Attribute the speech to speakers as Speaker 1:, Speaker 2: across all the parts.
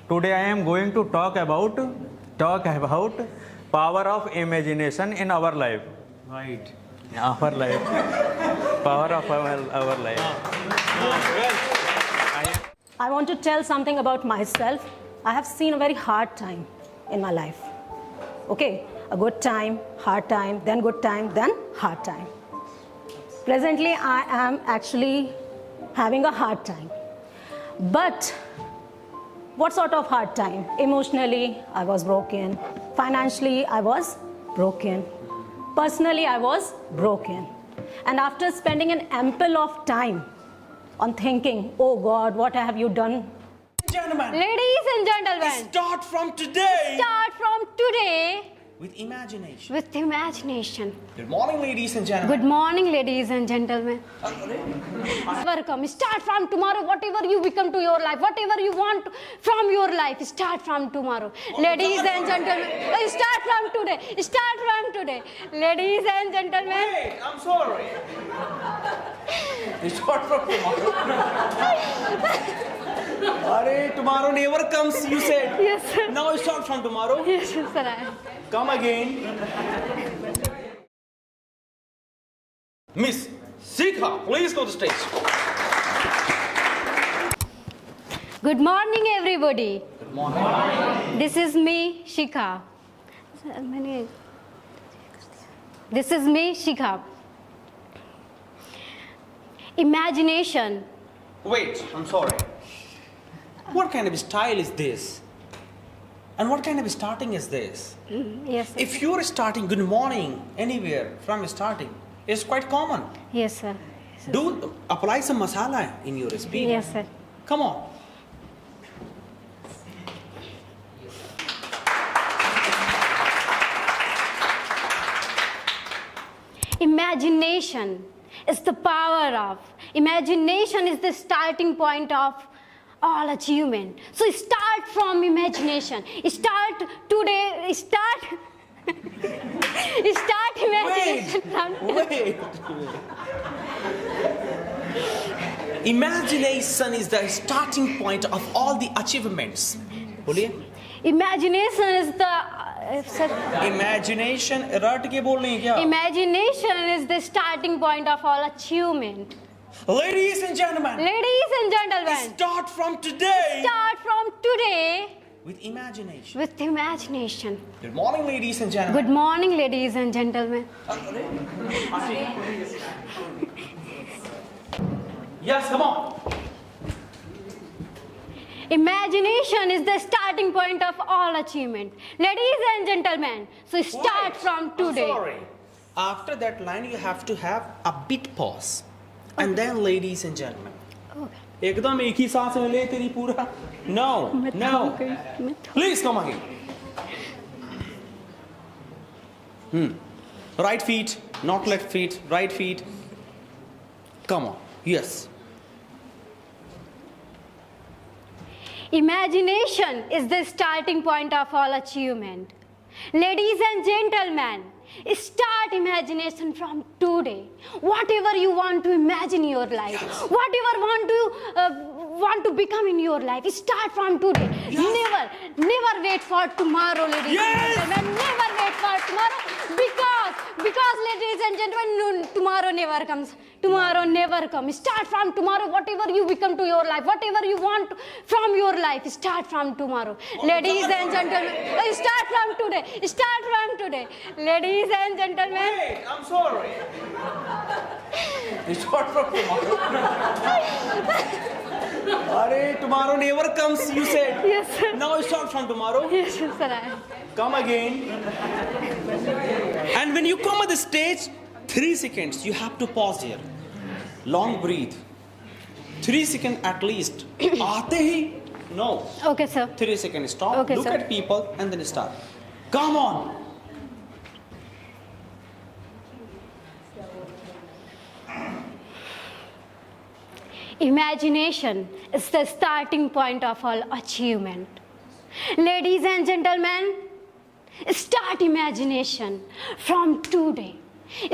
Speaker 1: Today I am going to talk about power of imagination in our life.
Speaker 2: Right.
Speaker 1: Our life. Power of our life.
Speaker 3: I want to tell something about myself. I have seen a very hard time in my life. Okay, a good time, hard time, then good time, then hard time. Presently, I am actually having a hard time. But what sort of hard time? Emotionally, I was broken. Financially, I was broken. Personally, I was broken. And after spending an ample of time on thinking, oh God, what have you done?
Speaker 2: Gentlemen,
Speaker 4: Ladies and gentlemen,
Speaker 2: start from today
Speaker 4: start from today
Speaker 2: with imagination.
Speaker 4: with imagination.
Speaker 2: Good morning, ladies and gentlemen.
Speaker 4: Good morning, ladies and gentlemen. Welcome. Start from tomorrow. Whatever you become to your life, whatever you want from your life, start from tomorrow. Ladies and gentlemen, start from today. Start from today. Ladies and gentlemen.
Speaker 2: Wait, I'm sorry. Start from tomorrow. Arey, tomorrow never comes, you said.
Speaker 4: Yes, sir.
Speaker 2: Now start from tomorrow.
Speaker 4: Yes, sir.
Speaker 2: Come again. Miss Sikha, please go to the stage.
Speaker 4: Good morning, everybody.
Speaker 2: Good morning.
Speaker 4: This is me, Shikha. This is me, Shikha. Imagination.
Speaker 2: Wait, I'm sorry. What kind of style is this? And what kind of starting is this?
Speaker 4: Yes, sir.
Speaker 2: If you're starting good morning anywhere from starting, it's quite common.
Speaker 4: Yes, sir.
Speaker 2: Do apply some masala in your speech.
Speaker 4: Yes, sir.
Speaker 2: Come on.
Speaker 4: Imagination is the power of. Imagination is the starting point of all achievement. So start from imagination. Start today. Start. Start imagination from.
Speaker 2: Wait. Imagination is the starting point of all the achievements. बोलिए.
Speaker 4: Imagination is the. Sir,
Speaker 2: Imagination रट के बोल रही हैं क्या?
Speaker 4: imagination is the starting point of all achievement.
Speaker 2: Ladies and gentlemen,
Speaker 4: Ladies and gentlemen,
Speaker 2: start from today
Speaker 4: start from today
Speaker 2: with imagination.
Speaker 4: with imagination.
Speaker 2: Good morning, ladies and gentlemen.
Speaker 4: Good morning, ladies and gentlemen.
Speaker 2: Yes, come on.
Speaker 4: Imagination is the starting point of all achievement. Ladies and gentlemen, so start
Speaker 2: Wait,
Speaker 4: from
Speaker 2: I'm
Speaker 4: today.
Speaker 2: sorry. After that line, you have to have a bit pause. And then, ladies and gentlemen.
Speaker 4: Okay.
Speaker 2: एकदम एक ही सांस में ले तेरी पूरा. No, no. Please come again. Right feet, not left feet. Right feet. Come on. Yes.
Speaker 4: Imagination is the starting point of all achievement. Ladies and gentlemen, start imagination from today. Whatever you want to imagine in your life, whatever want to become in your life, start from today. Never wait for tomorrow, ladies and gentlemen. Never wait for tomorrow because ladies and gentlemen, tomorrow never comes. Tomorrow never comes. Start from tomorrow. Whatever you become to your life, whatever you want from your life, start from tomorrow. Ladies and gentlemen, start from today. Start from today. Ladies and gentlemen.
Speaker 2: Wait, I'm sorry. Start from tomorrow. Arey, tomorrow never comes, you said.
Speaker 4: Yes, sir.
Speaker 2: Now start from tomorrow.
Speaker 4: Yes, sir.
Speaker 2: Come again. And when you come at the stage, 3 seconds, you have to pause here. Long breathe. 3 seconds at least. आते ही? No.
Speaker 4: Okay, sir.
Speaker 2: 3 seconds, stop.
Speaker 4: Okay,
Speaker 2: Look
Speaker 4: sir.
Speaker 2: at people and then start. Come on.
Speaker 4: Imagination is the starting point of all achievement. Ladies and gentlemen, start imagination from today.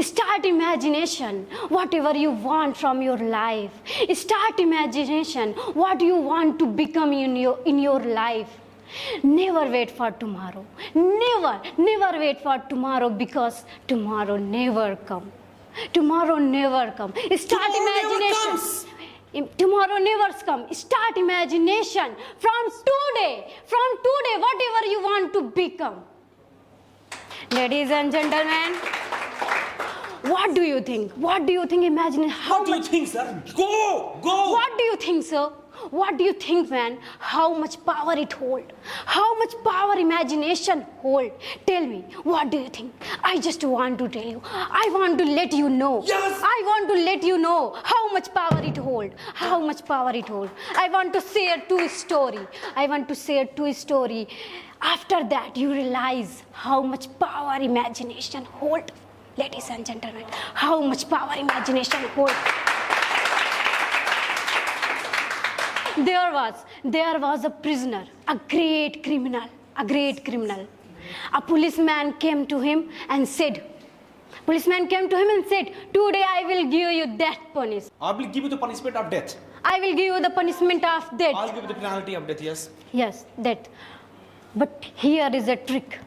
Speaker 4: Start imagination, whatever you want from your life. Start imagination, what you want to become in your life. Never wait for tomorrow. Never wait for tomorrow, because tomorrow never come. Tomorrow never come. Start imagination. Tomorrow never come. Start imagination from today. From today, whatever you want to become. Ladies and gentlemen, what do you think? What do you think? Imagine how
Speaker 2: What do you
Speaker 4: much.
Speaker 2: think, sir? Go!
Speaker 4: What do you think, sir? What do you think, man? How much power it hold? How much power imagination hold? Tell me, what do you think? I just want to tell you. I want to let you know.
Speaker 2: Yes!
Speaker 4: I want to let you know how much power it hold. How much power it hold. I want to share two story. I want to share two story. After that, you realize how much power imagination hold. Ladies and gentlemen, how much power imagination hold. There was a prisoner, a great criminal. A policeman came to him and said, today I will give you death punishment.
Speaker 2: I will give you the punishment of death.
Speaker 4: I will give you the punishment of death.
Speaker 2: I'll give you the penalty of death, yes.
Speaker 4: Yes, death. But here is a trick.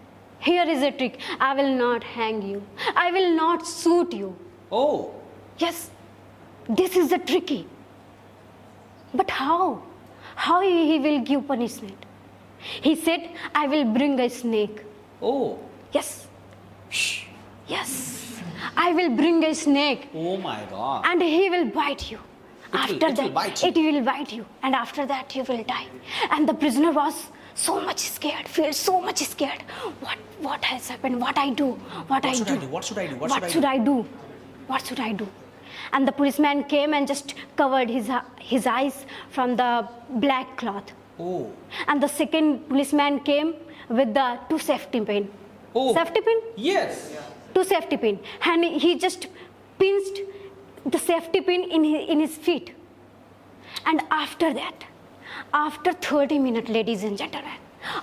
Speaker 4: I will not hang you. I will not shoot you.
Speaker 2: Oh,
Speaker 4: Yes, this is the tricky. But how? How he will give punishment? He said, I will bring a snake.
Speaker 2: oh,
Speaker 4: Yes. Shh. Yes. I will bring a snake
Speaker 2: oh my God.
Speaker 4: and he will bite you.
Speaker 2: It will bite you.
Speaker 4: It will bite you. And after that, you will die. And the prisoner was so much scared, felt so much scared. What has happened? What I do? What
Speaker 2: should I do? What should I do? What
Speaker 4: What should I do? What should I do? And the policeman came and just covered his eyes from the black cloth.
Speaker 2: Oh,
Speaker 4: And the second policeman came with the two safety pin.
Speaker 2: oh.
Speaker 4: Safety pin?
Speaker 2: Yes.
Speaker 4: Two safety pin. And he just pinched the safety pin in his feet. And after that, after 30 minutes, ladies and gentlemen,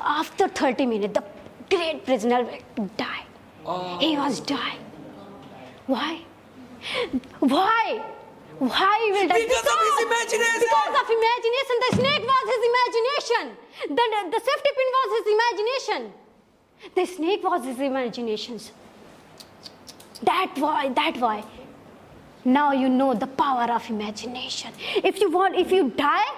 Speaker 4: after 30 minutes, the great prisoner will die.
Speaker 2: Oh.
Speaker 4: He was dying. Why? Why? Why he will die?
Speaker 2: Because of his imagination.
Speaker 4: Because of imagination. The snake was his imagination. The safety pin was his imagination. The snake was his imagination. That why. Now you know the power of imagination. If you die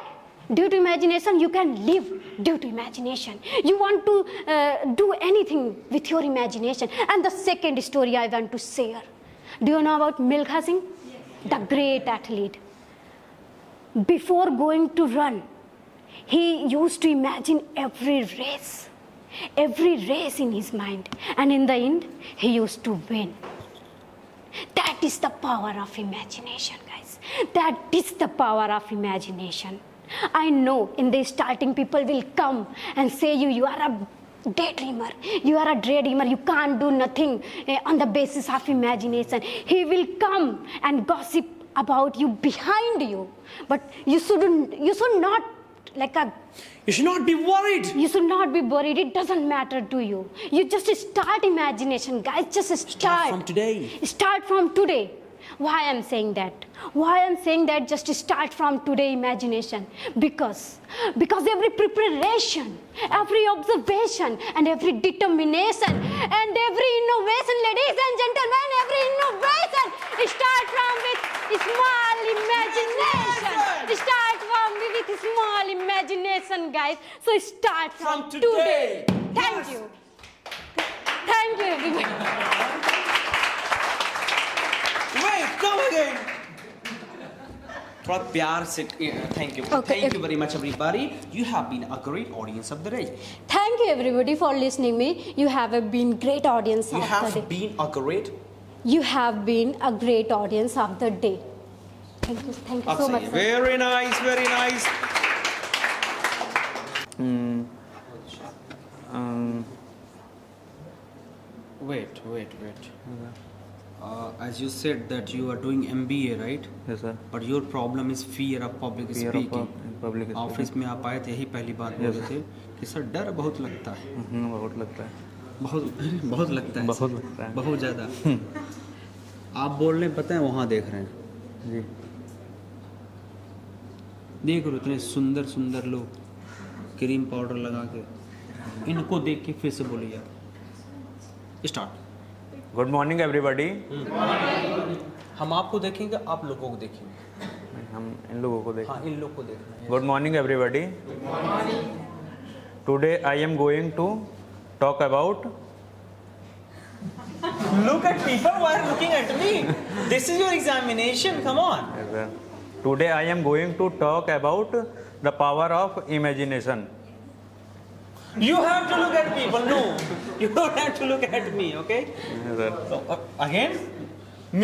Speaker 4: due to imagination, you can live due to imagination. You want to do anything with your imagination. And the second story I want to share. Do you know about Milkha Singh? Yes. The great athlete. Before going to run, he used to imagine every race in his mind. And in the end, he used to win. That is the power of imagination, guys. That is the power of imagination. I know in the starting people will come and say you are a daydreamer. You are a daydreamer. You can't do nothing on the basis of imagination. He will come and gossip about you behind you. But you should not
Speaker 2: You should not be worried.
Speaker 4: you should not be worried. It doesn't matter to you. You just start imagination, guys. Just start.
Speaker 2: Start from today.
Speaker 4: Start from today. Why I'm saying that? Why I'm saying that? Just start from today imagination. Because every preparation, every observation, and every determination, and every innovation, ladies and gentlemen, every innovation start from with small imagination. Start from with small imagination, guys. So start from
Speaker 2: today.
Speaker 4: Thank
Speaker 2: Yes.
Speaker 4: you. Thank you, everybody.
Speaker 2: Wait, come again. थोड़ा प्यार से thank you.
Speaker 4: Okay.
Speaker 2: Thank you very much, everybody. You have been a great audience of the day.
Speaker 4: Thank you, everybody, for listening me. You have been great audience
Speaker 2: You
Speaker 4: of the
Speaker 2: have
Speaker 4: day.
Speaker 2: been a great.
Speaker 4: You have been a great audience of the day. Thank you so much. Sir.
Speaker 2: Very nice, very nice. Wait. As you said that you are doing MBA, right?
Speaker 1: Yes, sir.
Speaker 2: But your problem is fear of public
Speaker 1: Fear of
Speaker 2: speaking.
Speaker 1: public speaking.
Speaker 2: Office में आप आए थे यही पहली बार बोल रहे थे कि सर डर बहुत लगता है
Speaker 1: बहुत लगता है
Speaker 2: बहुत लगता है
Speaker 1: बहुत लगता है।
Speaker 2: बहुत ज़्यादा आप बोल रहे हैं, पता है वहाँ देख रहे हैं
Speaker 1: जी।
Speaker 2: देख लो इतने सुंदर सुंदर लोग क्रीम पाउडर लगा के, इनको देख के फिर से बोलिए स्टार्ट।
Speaker 1: Good morning everybody.
Speaker 2: हम आपको देखेंगे, आप लोगों को देखेंगे।
Speaker 1: हम इन लोगों को देखें।
Speaker 2: हाँ, इन लोग को देखना है।
Speaker 1: Good morning everybody. Today I am going to talk about
Speaker 2: Look at people who are looking at me. This is your examination. Come on.
Speaker 1: Today I am going to talk about the power of imagination.
Speaker 2: You have to look at people. No, you don't have to look at me. Okay. So, again,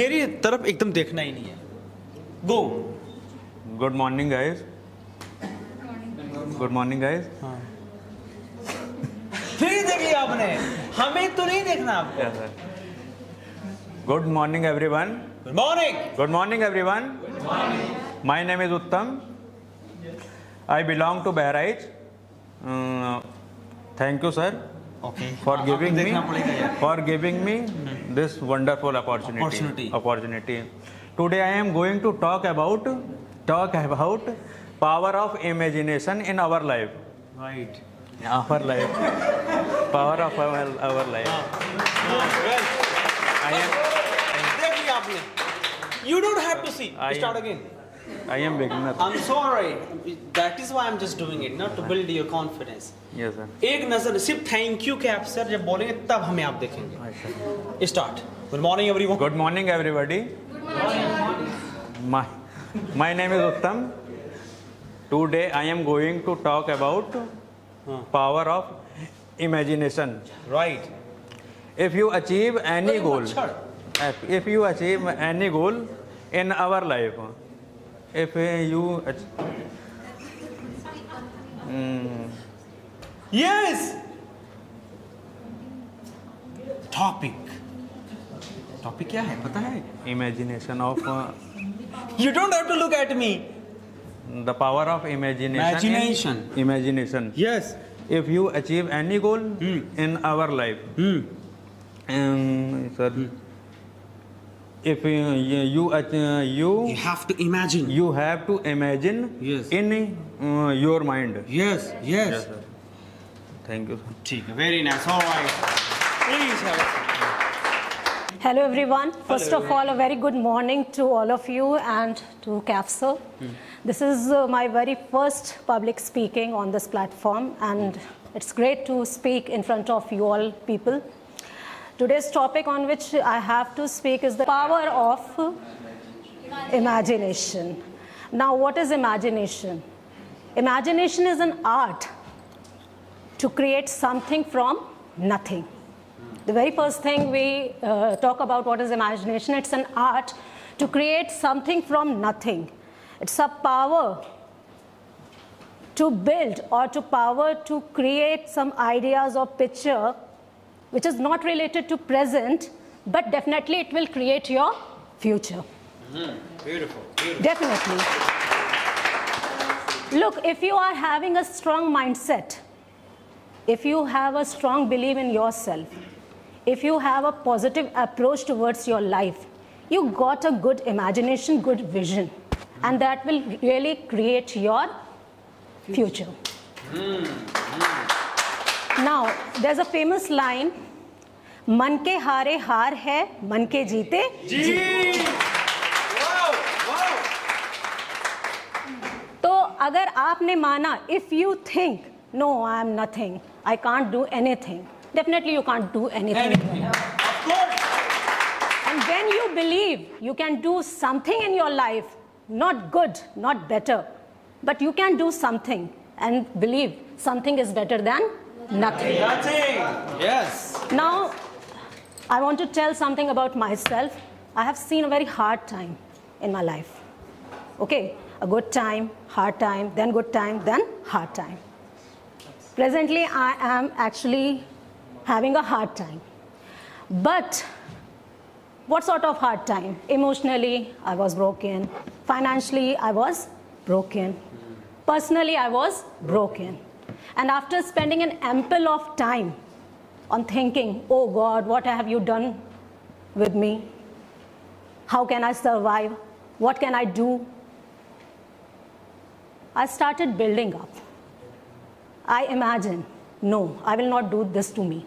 Speaker 2: मेरी तरफ एकदम देखना ही नहीं है. Go.
Speaker 1: Good morning guys. Good morning guys.
Speaker 2: फिर देख लिया आपने, हमें तो नहीं देखना आपको।
Speaker 1: Good morning everyone.
Speaker 2: Good morning.
Speaker 1: Good morning everyone. My name is Uttam. I belong to Bahraich. Thank you sir
Speaker 2: Okay.
Speaker 1: for giving me
Speaker 2: देखना पड़ेगा यार।
Speaker 1: for giving me this wonderful opportunity. Today I am going to talk about power of imagination in our life.
Speaker 2: Right.
Speaker 1: Our life. Power of our life.
Speaker 2: Well,
Speaker 1: I am
Speaker 2: देख लिया आपने। You don't have to see. Start again.
Speaker 1: I am beginner.
Speaker 2: I'm sorry. That is why I'm just doing it, not to build your confidence.
Speaker 1: Yes sir.
Speaker 2: एक नजर सिर्फ thank you के आप sir जब बोलेंगे तब हमें आप देखेंगे। Start. Good morning everyone.
Speaker 1: Good morning everybody. My name is Uttam. Today I am going to talk about power of imagination.
Speaker 2: Right.
Speaker 1: If you achieve any goal in our life, if you
Speaker 2: Yes. Topic क्या है पता है?
Speaker 1: imagination of
Speaker 2: You don't have to look at me.
Speaker 1: the power of imagination. Imagination.
Speaker 2: Yes.
Speaker 1: If you achieve any goal in our life, sir, if you
Speaker 2: have to imagine.
Speaker 1: you have to imagine
Speaker 2: Yes.
Speaker 1: in your mind.
Speaker 2: Yes.
Speaker 1: Yes, sir. Thank you, sir.
Speaker 2: ठीक है, very nice. All right. Please have a seat.
Speaker 3: Hello everyone. First of all, a very good morning to all of you and to CAF sir. This is my very first public speaking on this platform, and it's great to speak in front of you all people. Today's topic on which I have to speak is the power of imagination. Now, what is imagination? Imagination is an art to create something from nothing. The very first thing we talk about what is imagination, it's an art to create something from nothing. It's a power to build or to power to create some ideas or picture which is not related to present, but definitely it will create your future.
Speaker 2: Beautiful.
Speaker 3: Definitely. Look, if you are having a strong mindset, if you have a strong belief in yourself, if you have a positive approach towards your life, you got a good imagination, good vision, and that will really create your future. Now, there's a famous line, मन के हारे हार है, मन के जीते जीत. तो अगर आपने माना, if you think, no, I am nothing, I can't do anything, definitely you can't do anything. And when you believe you can do something in your life, not good, not better, but you can do something and believe something is better than nothing.
Speaker 2: Yes.
Speaker 3: Now, I want to tell something about myself. I have seen a very hard time in my life. Okay, a good time, hard time, then good time, then hard time. Presently, I am actually having a hard time. But what sort of hard time? Emotionally, I was broken. Financially, I was broken. Personally, I was broken. And after spending an ample of time on thinking, oh God, what have you done with me? How can I survive? What can I do? I started building up. I imagine, no, I will not do this to me.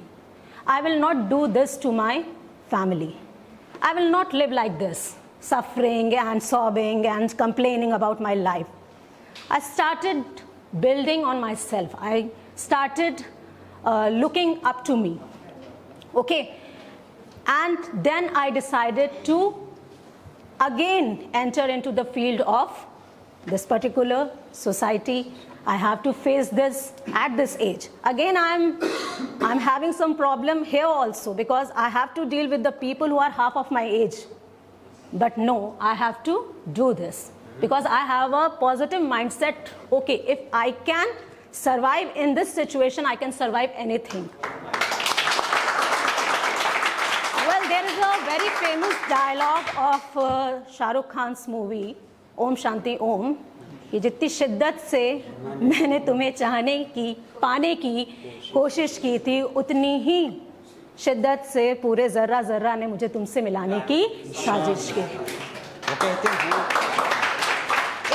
Speaker 3: I will not do this to my family. I will not live like this, suffering and sobbing and complaining about my life. I started building on myself. I started looking up to me. Okay? And then I decided to again enter into the field of this particular society. I have to face this at this age. Again, I'm having some problem here also because I have to deal with the people who are half of my age. But no, I have to do this because I have a positive mindset. Okay, if I can survive in this situation, I can survive anything. Well, there is a very famous dialogue of Shah Rukh Khan's movie, Om Shanti Om. कि जितनी शिद्दत से मैंने तुम्हें चाहने की पाने की कोशिश की थी उतनी ही शिद्दत से पूरे ज़र्रा ज़र्रा ने मुझे तुमसे मिलाने की साजिश की.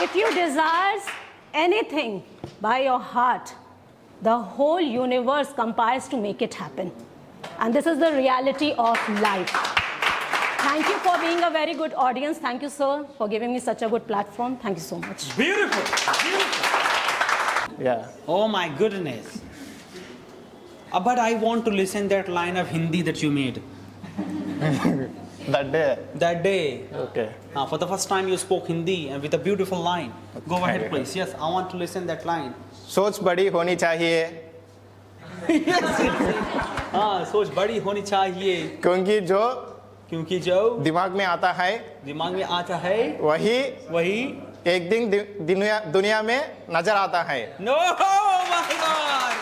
Speaker 3: If you desire anything by your heart, the whole universe conspires to make it happen. And this is the reality of life. Thank you for being a very good audience. Thank you, sir, for giving me such a good platform. Thank you so much.
Speaker 2: Beautiful. Beautiful.
Speaker 5: Yeah.
Speaker 2: Oh my goodness. But I want to listen that line of Hindi that you made.
Speaker 5: That day.
Speaker 2: That day.
Speaker 5: Okay.
Speaker 2: For the first time you spoke Hindi and with a beautiful line. Go ahead, please. Yes, I want to listen that line.
Speaker 5: सोच बड़ी होनी चाहिए
Speaker 2: हाँ, सोच बड़ी होनी चाहिए
Speaker 5: क्योंकि जो दिमाग में आता है वही एक दिन दुनिया में नजर आता है.
Speaker 2: No, my God.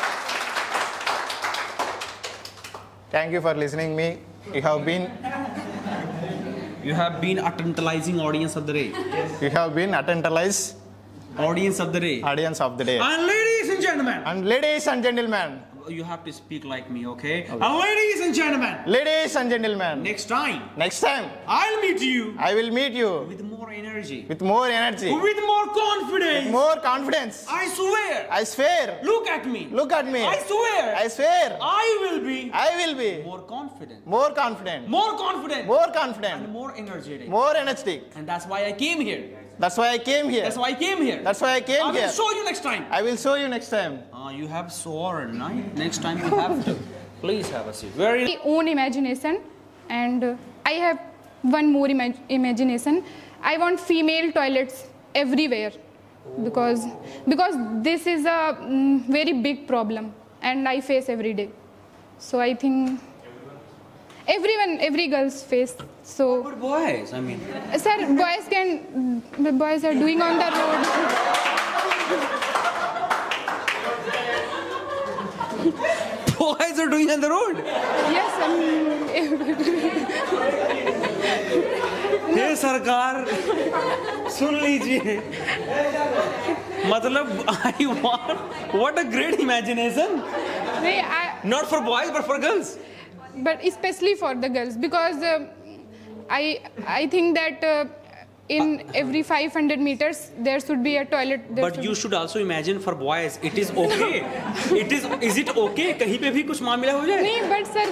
Speaker 5: Thank you for listening me. You have been
Speaker 2: a tantalizing audience of the day.
Speaker 5: You have been a tantalized
Speaker 2: audience of the day.
Speaker 5: And ladies and gentlemen.
Speaker 2: You have to speak like me, okay? And ladies and gentlemen. Next time. I will meet you. With more energy.
Speaker 5: With more confidence.
Speaker 2: I swear. Look at me.
Speaker 5: I swear.
Speaker 2: I will be.
Speaker 5: More confident.
Speaker 2: And more energetic. And that's why I came here. I will show you next time. You have sworn, right? Next time you have to. Please have a seat.
Speaker 6: My own imagination, and I have one more imagination. I want female toilets everywhere because this is a very big problem and I face every day. So I think every girl's face. So
Speaker 2: but boys, I mean.
Speaker 6: Sir, boys are doing on the road.
Speaker 2: Boys are doing on the road?
Speaker 6: Yes,
Speaker 2: हे सरकार सुन लीजिए मतलब I want what a great imagination. Not for boys but for girls.
Speaker 6: But especially for the girls because I think that in every 500 meters there should be a toilet.
Speaker 2: But you should also imagine for boys it is okay. Is it okay? कहीं पे भी कुछ मामला हो जाए?
Speaker 6: नहीं, but sir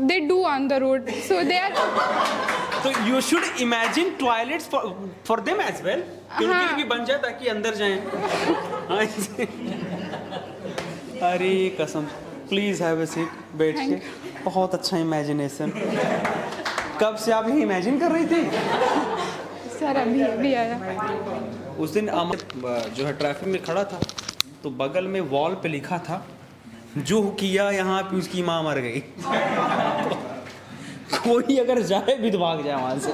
Speaker 6: they do on the road, so they are.
Speaker 2: So you should imagine toilets for them as well. कि उनके लिए भी बन जाए ताकि अंदर जाएं. अरे कसम. Please have a seat. बैठिए. बहुत अच्छा imagination. कब से आप ये imagine कर रही थी?
Speaker 6: सर अभी आया.
Speaker 2: उस दिन जो है ट्रैफिक में खड़ा था तो बगल में वॉल पे लिखा था जो किया यहाँ पे उसकी माँ मर गई. कोई अगर जाए भी तो भाग जाए वहां से.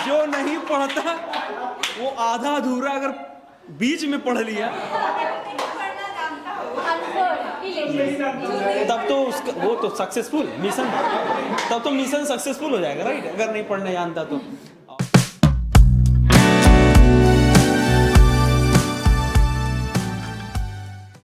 Speaker 2: जो नहीं पढ़ता वो आधा अधूरा अगर बीच में पढ़ लिया तब तो वो तो सक्सेसफुल मिशन, तब तो मिशन सक्सेसफुल हो जाएगा, राइट? अगर नहीं पढ़ने जानता तो